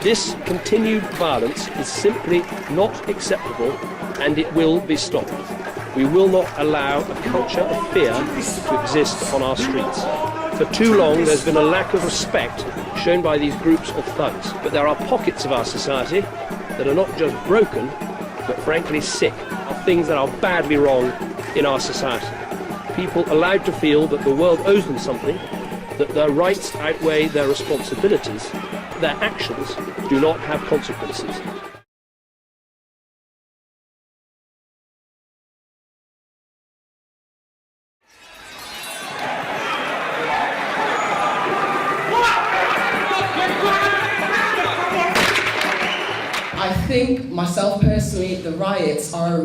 This continued violence is simply not acceptable, and it will be stopped. We will not allow a culture of fear to exist on our streets. For too long there's been a lack of respect shown by these groups of thugs, but there are pockets of our society that are not just broken, but frankly sick, of things that are badly wrong in our society. People allowed to feel that the world owes them something, that their rights outweigh their responsibilities, their actions do not have consequences. I think, myself personally, the riots are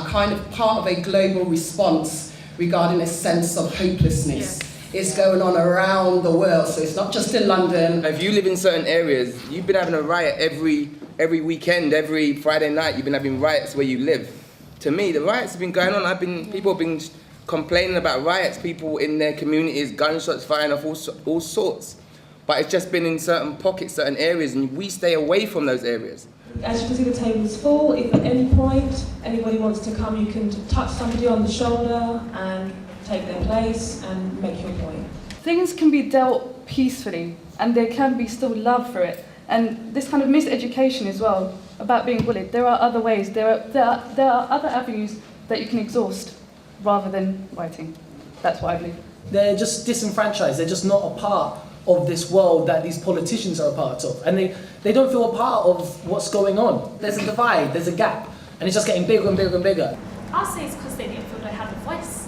kind of part of a global response regarding a sense of hopelessness. It's going on around the world, so it's not just in London. If you live in certain areas, you've been having a riot every weekend, every Friday night, you've been having riots where you live. To me, the riots have been going on. People have been complaining about riots, people in their communities, gunshots firing off all sorts. But it's just been in certain pockets, certain areas, and we stay away from those areas. As you can see, the table is full. If at any point anybody wants to come, you can touch somebody on the shoulder and take their place and make your point. Things can be dealt peacefully, and there can be still love for it. And this kind of miseducation as well about being bullied. There are other ways. There are other avenues that you can exhaust rather than writing. That's what I believe. They're just disenfranchised. They're just not a part of this world that these politicians are a part of, and they don't feel a part of what's going on. There's a divide, there's a gap, and it's just getting bigger and bigger and bigger. I'll say it's because they didn't feel they had a voice.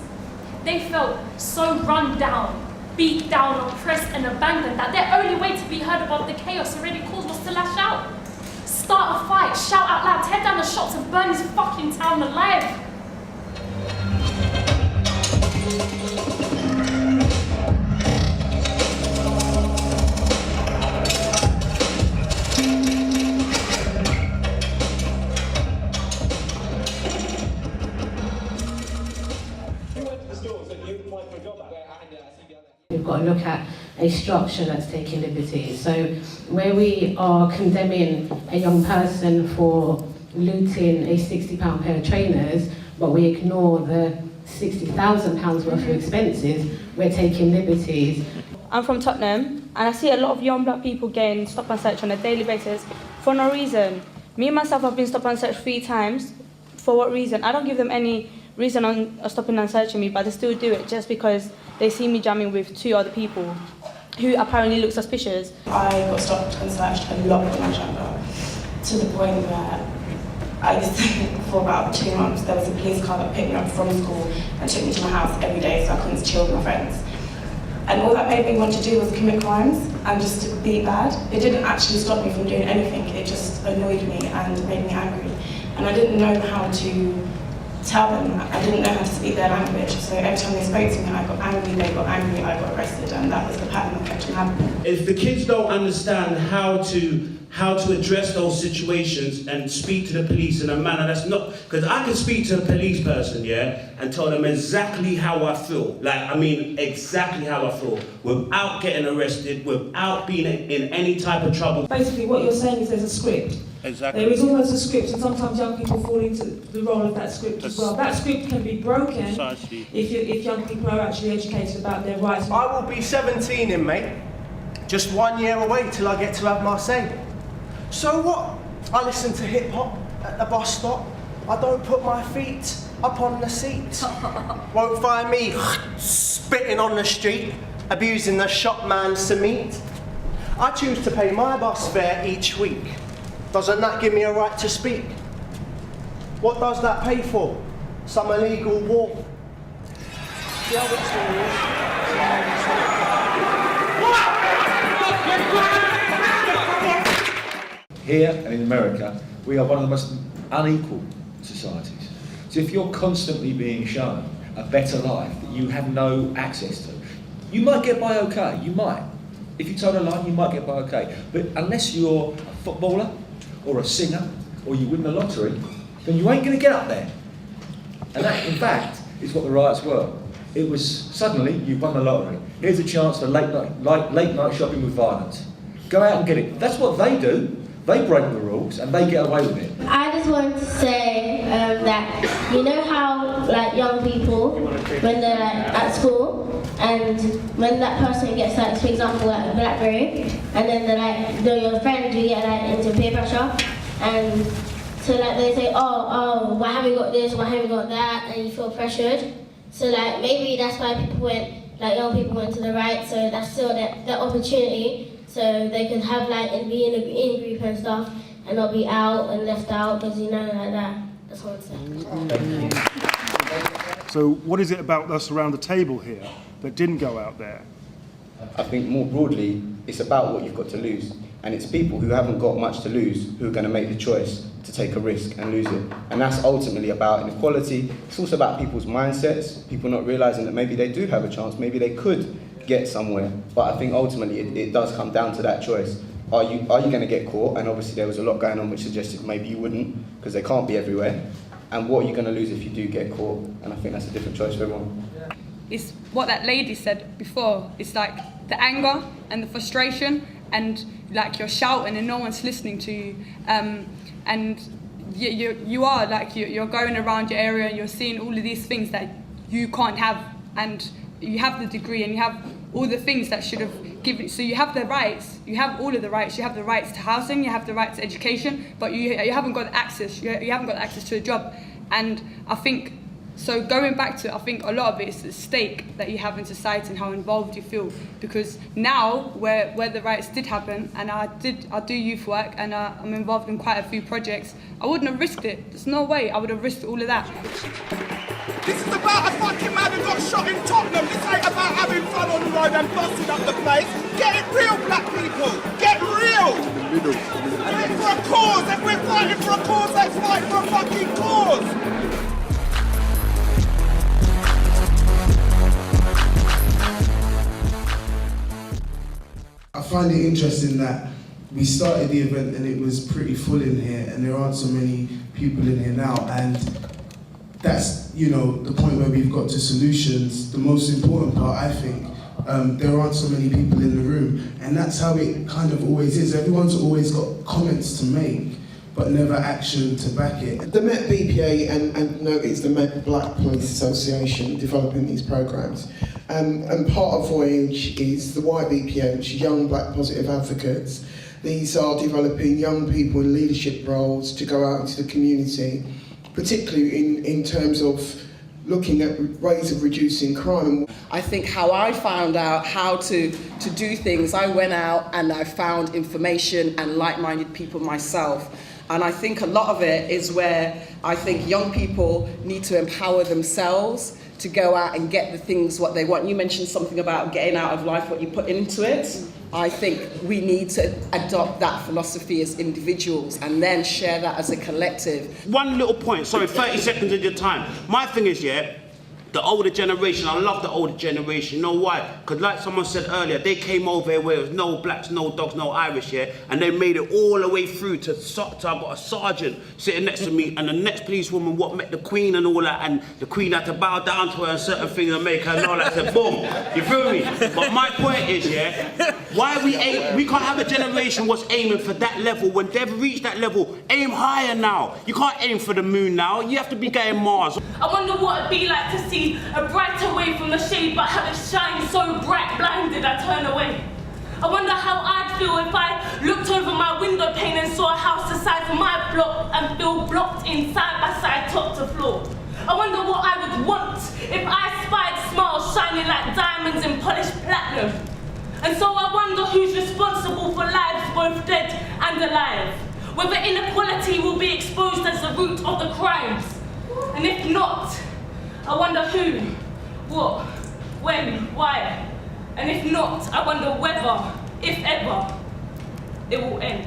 They felt so run down, beat down, oppressed and abandoned that their only way to be heard about the chaos already caused was to lash out. Start a fight, shout out loud, tear down the shops and burn this fucking town alive. We've got to look at a structure that's taking liberties. So where we are condemning a young person for looting a £60 pair of trainers, but we ignore the £60,000 worth of expenses, we're taking liberties. I'm from Tottenham, and I see a lot of young black people getting stop and search on a daily basis for no reason. Me and myself have been stop and searched 3 times. For what reason? I don't give them any reason on stopping and searching me, but they still do it just because they see me jamming with 2 other people who apparently look suspicious. I got stopped and searched a lot when I was younger, to the point where I used to, for about 2 months, there was a police car that picked me up from school and took me to my house every day so I couldn't chill with my friends. And all that made me want to do was commit crimes and just to be bad. It didn't actually stop me from doing anything, it just annoyed me and made me angry. And I didn't know how to tell them, I didn't know how to speak their language, so every time they spoke to me I got angry, they got angry, I got arrested, and that was the pattern that kept on happening. If the kids don't understand how to address those situations and speak to the police in a manner that's not, because I can speak to a police person, yeah, and tell them exactly how I feel, exactly how I feel, without getting arrested, without being in any type of trouble. Basically what you're saying is there's a script. Exactly. There is almost a script, and sometimes young people fall into the role of that script as well. That script can be broken if young people are actually educated about their rights. I will be 17 in May, just 1 year away till I get to have my say. So what? I listen to hip hop at the bus stop. I don't put my feet up on the seat. Won't find me spitting on the street, abusing the shopman's meat. I choose to pay my bus fare each week. Doesn't that give me a right to speak? What does that pay for? Some illegal war. See how the story is? Here and in America, we are one of the most unequal societies. So if you're constantly being shown a better life that you have no access to, you might get by okay, you might. If you told a lie, you might get by okay. But unless you're a footballer, or a singer, or you win the lottery, then you ain't going to get up there. And that, in fact, is what the riots were. It was suddenly, you've won the lottery. Here's a chance for late night shopping with violence. Go out and get it. That's what they do. They break the rules and they get away with it. I just wanted to say that you know how like young people, when they're like, at school, and when that person gets like, for example, like a BlackBerry, and then they're your friend, you get like into peer pressure, and so like they say, oh, why have you got this? Why have you got that? And you feel pressured. So like maybe that's why people went, like young people went to the right. So that's still that opportunity. So they can have like be in a group and stuff and not be out and left out because like that. That's what I'm saying. So what is it about us around the table here that didn't go out there? I think more broadly, it's about what you've got to lose. And it's people who haven't got much to lose who are going to make the choice to take a risk and lose it. And that's ultimately about inequality. It's also about people's mindsets, people not realising that maybe they do have a chance, maybe they could get somewhere. But I think ultimately it does come down to that choice. Are you going to get caught? And obviously there was a lot going on which suggested maybe you wouldn't, because they can't be everywhere. And what are you going to lose if you do get caught? And I think that's a different choice for everyone. It's what that lady said before. It's like the anger and the frustration, and like you're shouting and no one's listening to you. And you are like you're going around your area and you're seeing all of these things that you can't have, and you have the degree and you have all the things that should have given. So you have the rights. You have all of the rights. You have the rights to housing. You have the right to education, but you haven't got access. You haven't got access to a job. And I think. So going back to it, I think a lot of it is the stake that you have in society and how involved you feel. Because now, where the riots did happen, and I do youth work, and I'm involved in quite a few projects, I wouldn't have risked it. There's no way I would have risked all of that. This is about a fucking man who got shot in Tottenham. This ain't about having fun on the road and busting up the place. Get it real, black people. Get real. Fight for a cause. If we're fighting for a cause, let's fight for a fucking cause. I find it interesting that we started the event and it was pretty full in here, and there aren't so many people in here now, and that's, you know, the point where we've got to solutions. The most important part, I think, there aren't so many people in the room, and that's how it kind of always is. Everyone's always got comments to make, but never action to back it. The Met BPA and no, it's the Met Black Police Association developing these programmes. And part of Voyage is the YBPA, which is Young Black Positive Advocates. These are developing young people in leadership roles to go out into the community, particularly in terms of looking at ways of reducing crime. I think how I found out how to do things, I went out and I found information and like-minded people myself. And I think a lot of it is where I think young people need to empower themselves to go out and get the things what they want. You mentioned something about getting out of life what you put into it. I think we need to adopt that philosophy as individuals and then share that as a collective. One little point, sorry, 30 seconds of your time. My thing is, the older generation, I love the older generation. You know why? Because like someone said earlier, they came over here where there was no blacks, no dogs, no Irish, and they made it all the way through to I've got a sergeant sitting next to me, and the next policewoman what met the Queen and all that, and the Queen had to bow down to her and certain things and make her know that. I said, boom, you feel me? But my point is, why we can't have a generation what's aiming for that level. When they've reached that level, aim higher now. You can't aim for the moon now. You have to be going Mars. I wonder what it'd be like to see a brighter way from the shade, but have it shine so bright, blinded I turn away. I wonder how I'd feel if I looked over my window pane and saw a house the size of my block and feel blocked in side by side, top to floor. I wonder what I would want if I spied smiles shining like diamonds in polished platinum. And so I wonder who's responsible for lives both dead and alive. Whether inequality will be exposed as the root of the crimes. And if not, I wonder who, what, when, why. And if not, I wonder whether, if ever, it will end.